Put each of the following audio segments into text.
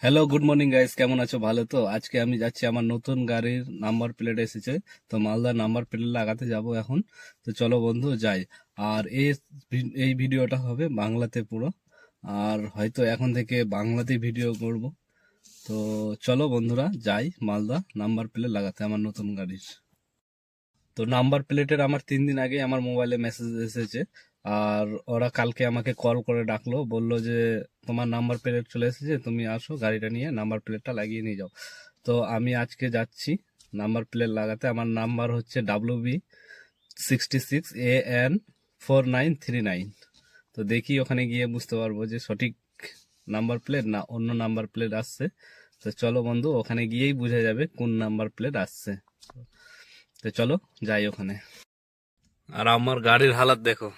Hello, good morning guys, কেমন আছো? ভালো তো? আজকে আমি যাচ্ছি, আমার নতুন গাড়ির নাম্বার প্লেট এসেছে, তো মালদার নাম্বার প্লেট লাগাতে যাব এখন। তো চলো বন্ধু যাই। আর এই ভিডিওটা হবে বাংলাতে পুরো, আর হয়তো এখন থেকে বাংলাতেই ভিডিও করব। তো চলো বন্ধুরা যাই মালদা নাম্বার প্লেট লাগাতে আমার নতুন গাড়ির। তো নাম্বার প্লেটের আমার 3 দিন আগে আমার মোবাইলে মেসেজ এসেছে, আর ওরা কালকে আমাকে কল করে ডাকলো, বললো যে তোমার নাম্বার প্লেট চলে এসেছে, তুমি আসো গাড়িটা নিয়ে নাম্বার প্লেটটা লাগিয়ে নিয়ে যাও। তো আমি আজকে যাচ্ছি নাম্বার প্লেট লাগাতে। আমার নাম্বার হচ্ছে WB66AN4939। তো দেখি ওখানে গিয়ে বুঝতে পারবো যে সঠিক নাম্বার প্লেট না অন্য নাম্বার প্লেট আসছে। তো চলো বন্ধু, ওখানে গিয়েই বোঝা যাবে কোন নাম্বার প্লেট আসছে। তো চলো যাই ওখানে। আর আমার গাড়ির হালাত দেখো,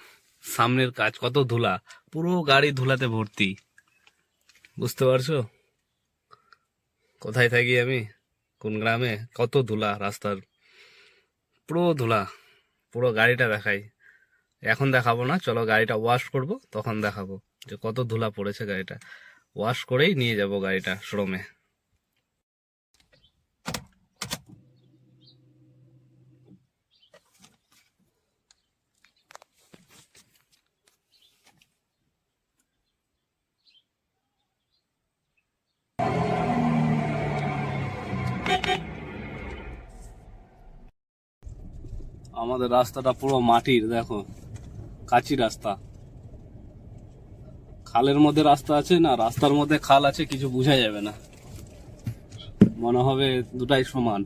সামনের কাজ কত ধুলা, পুরো গাড়ি ধুলাতে ভর্তি। বুঝতে পারছো কোথায় থাকি আমি, কোন গ্রামে? কত ধুলা রাস্তার, পুরো ধুলা। পুরো গাড়িটা দেখাই, এখন দেখাবো না, চলো গাড়িটা ওয়াশ করব তখন দেখাবো যে কত ধুলা পড়েছে। গাড়িটা ওয়াশ করেই নিয়ে যাব গাড়িটা শোরুমে। আমাদের রাস্তাটা পুরো মাটির, দেখো কাঁচি রাস্তা। খালের মধ্যে রাস্তা আছে না, রাস্তার মধ্যে খাল আছে, কিছু বোঝা যাবে না, মনে হবে দুটাই সমান।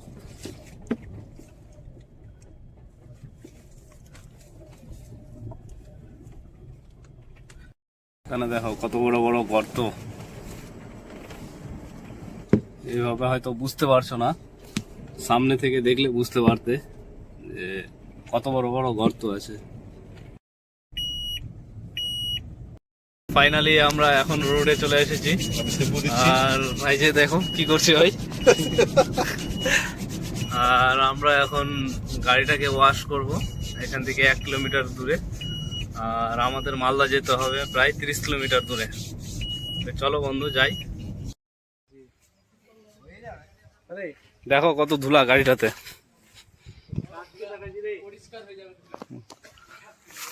এখানে দেখো কত বড় বড় গর্ত। এইভাবে হয়তো বুঝতে পারছো না, সামনে থেকে দেখলে বুঝতে পারতে যে কত বড় বড় গর্ত আছে। ফাইনালি আমরা এখন রোডে চলে এসেছি, আর ভাই যে দেখো কি করছে ভাই। আর আমরা এখন গাড়িটাকে ওয়াশ করব এখান থেকে 1 কিলোমিটার দূরে, আর আমাদের মালদা যেতে হবে প্রায় 30 কিলোমিটার দূরে। চলো বন্ধু যাই। দেখো কত ধুলা গাড়িটাতে,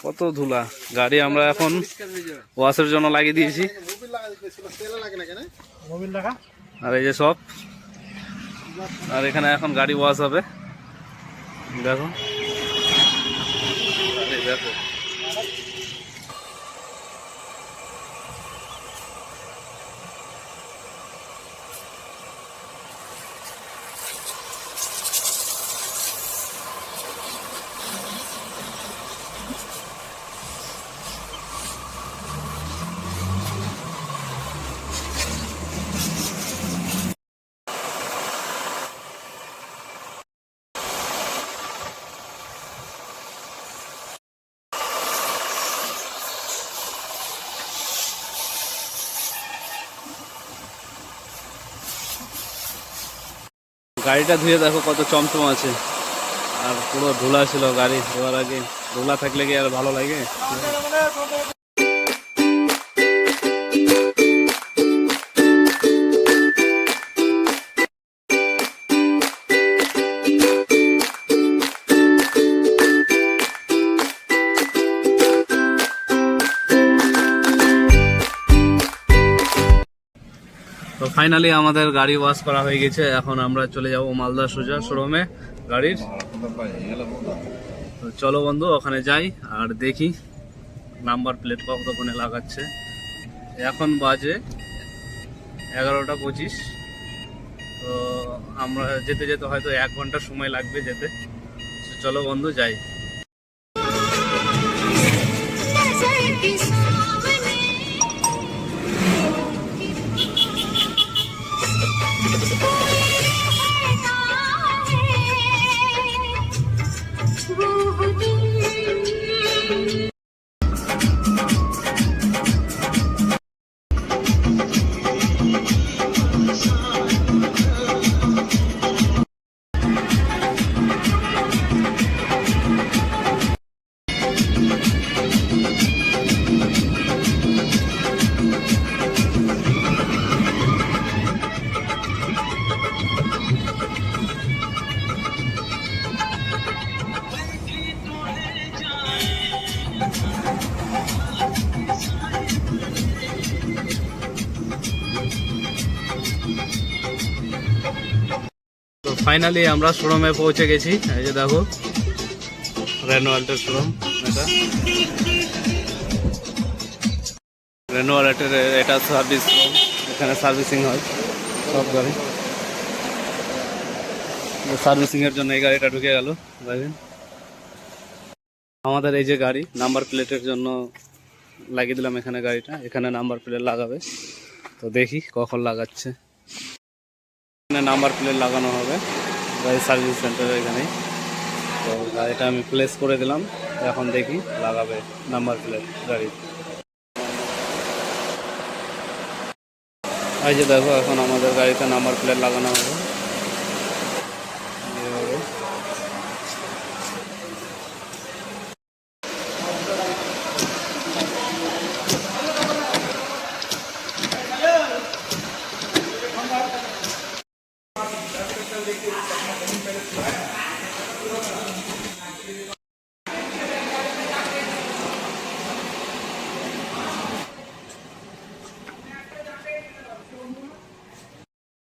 কত ধুলা। গাড়ি আমরা এখন ওয়াশের জন্য লাগিয়ে দিয়েছি, আর এই যে সব, আর এখানে এখন গাড়ি ওয়াশ হবে। দেখো দেখো গাড়িটা ধুয়ে দেখো কত চমচম আছে, আর পুরো ধুলা ছিল গাড়ি ধোয়ার আগে। ধুলা থাকলে কি আর ভালো লাগে? তো ফাইনালি আমাদের গাড়ি ওয়াশ করা হয়ে গেছে, এখন আমরা চলে যাব মালদা সোজা শোরুমে গাড়ির। তো চলো বন্ধু ওখানে যাই আর দেখি নাম্বার প্লেট কতক্ষণে লাগাচ্ছে। এখন বাজে 11টা 25। তো আমরা যেতে যেতে হয়তো 1 ঘন্টা সময় লাগবে যেতে। চলো বন্ধু যাই। ফাইনালি আমরা শোরুমে পৌঁছে গেছি। এই যে দেখো রেনোয়াল্টের শোরুম, এটা রেনোয়াল্টের, এটা সার্ভিস রুম, এখানে সার্ভিসিং হয় সব গাড়ি। সার্ভিসিং এর জন্য এই গাড়িটা ঢুকে গেল। আমাদের এই যে গাড়ি নাম্বার প্লেটের জন্য লাগিয়ে দিলাম এখানে গাড়িটা, এখানে নাম্বার প্লেট লাগাবে। তো দেখি কখন লাগাচ্ছে। এখানে নাম্বার প্লেট লাগানো হবে গাড়ি সার্ভিস সেন্টারে এখানেই। তো গাড়িটা আমি প্লেস করে দিলাম, এখন দেখি লাগাবে নাম্বার প্লেট গাড়ি। এই যে দেখো এখন আমাদের গাড়িতে নাম্বার প্লেট লাগানো হবে।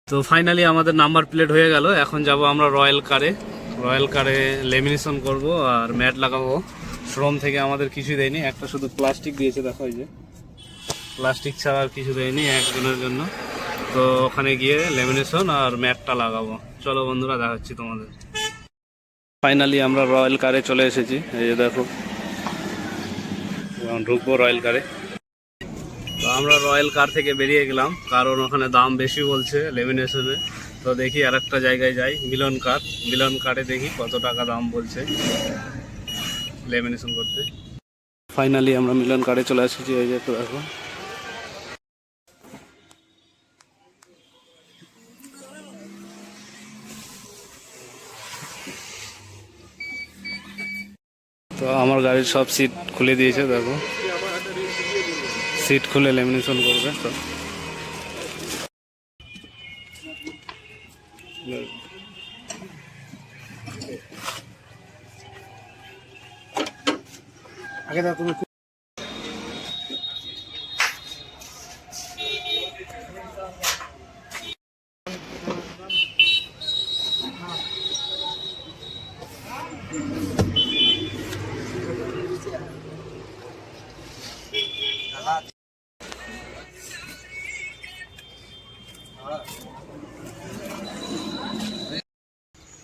তো ফাইনালি আমাদের নাম্বার প্লেট হয়ে গেল। এখন যাব আমরা রয়্যাল কারে। রয়্যাল কারে লেমিনেশন করব আর ম্যাট লাগাবো। শোরুম থেকে আমাদের কিছু দেয়নি, একটা শুধু প্লাস্টিক দিয়েছে, দেখো এই যে প্লাস্টিক ছাড়া আর কিছু দেয়নি একজনের জন্য। তো ওখানে গিয়ে লেমিনেশন আর ম্যাটটা লাগাবো। চলো বন্ধুরা, দেখাচ্ছি তোমাদের। ফাইনালি আমরা রয়্যাল কারে চলে এসেছি। এই যে দেখো ঢুকবো রয়্যাল কারে। তো আমরা রয়্যাল কার থেকে বেরিয়ে গেলাম, কারণ ওখানে দাম বেশি বলছে লেমিনেশনে। তো দেখি আর একটা জায়গায় যাই, মিলন কার। মিলন কারে দেখি কত টাকা দাম বলছে লেমিনেশন করতে। ফাইনালি আমরা মিলন কারে চলে এসেছি। এই যে তো দেখো তো আমার গাড়ির সব সিট খুলে দিয়েছে, দেখো সিট খুলে লেমিনেশন করবে। তো আগে দাও তুমি।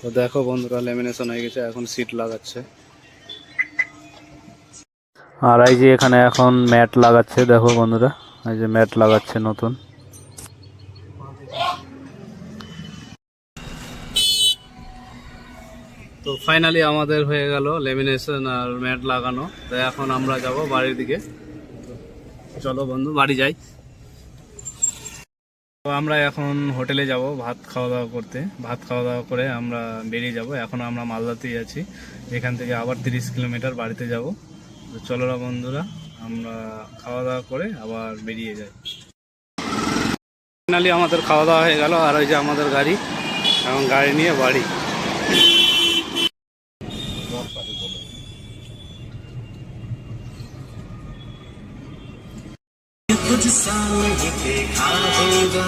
তো দেখো বন্ধুরা লেমিনেশন হয়ে গেছে, এখন সিট লাগাচ্ছে। আর এই যে এখানে এখন ম্যাট লাগাচ্ছে, দেখো বন্ধুরা এই যে ম্যাট লাগাচ্ছে নতুন। তো ফাইনালি আমাদের হয়ে গেল লেমিনেশন আর ম্যাট লাগানো। তো এখন আমরা যাব বাড়ির দিকে। চলো বন্ধু বাড়ি যাই। তো আমরা এখন হোটেলে যাব ভাত খাওয়া দাওয়া করতে। ভাত খাওয়া দাওয়া করে আমরা বেরিয়ে যাব। এখন আমরা মালদাতেই আছি, এখান থেকে আবার 30 কিলোমিটার বাড়িতে যাব। তো চলো না বন্ধুরা, আমরা খাওয়া দাওয়া করে আবার বেরিয়ে যাই। ফাইনালি আমাদের খাওয়া দাওয়া হয়ে গেল, আর ওই যে আমাদের গাড়ি, এখন গাড়ি নিয়ে বাড়ি। कुछ सामने देखा होगा।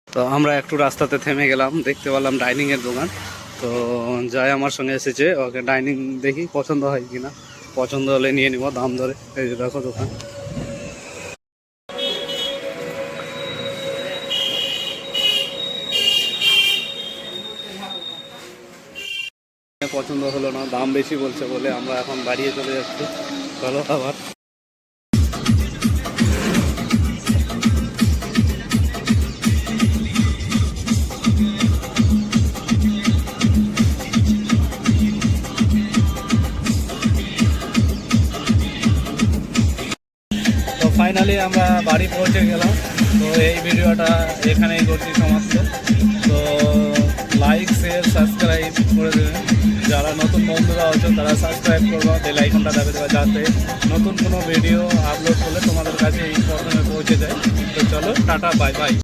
তো আমরা একটু রাস্তাতে থেমে গেলাম, দেখতে পেলাম ডাইনিং এর দোকান। তো যাই আমার সঙ্গে এসেছে, ওকে ডাইনিং দেখি পছন্দ হয় কিনা, পছন্দ হলে নিয়ে নিব দাম ধরে। এই যে দেখো দোকান। পছন্দ হলো না, দাম বেশি বলছে বলে আমরা এখন বাড়িয়ে চলে যাচ্ছি। চলো আবার। ফাইনালি আমরা বাড়ি পৌঁছে গেলাম। তো এই ভিডিওটা এখানেই করছি সমাপ্ত। তো লাইক শেয়ার সাবস্ক্রাইব করে দেবেন। যারা নতুন বন্ধুরা আছো তারা সাবস্ক্রাইব করবা, বেল আইকনটা দাবি দেওয়া, যাতে নতুন কোনো ভিডিও আপলোড করলে তোমাদের কাছে এই প্রথমে পৌঁছে যায়। তো চলো টাটা, বাই বাই।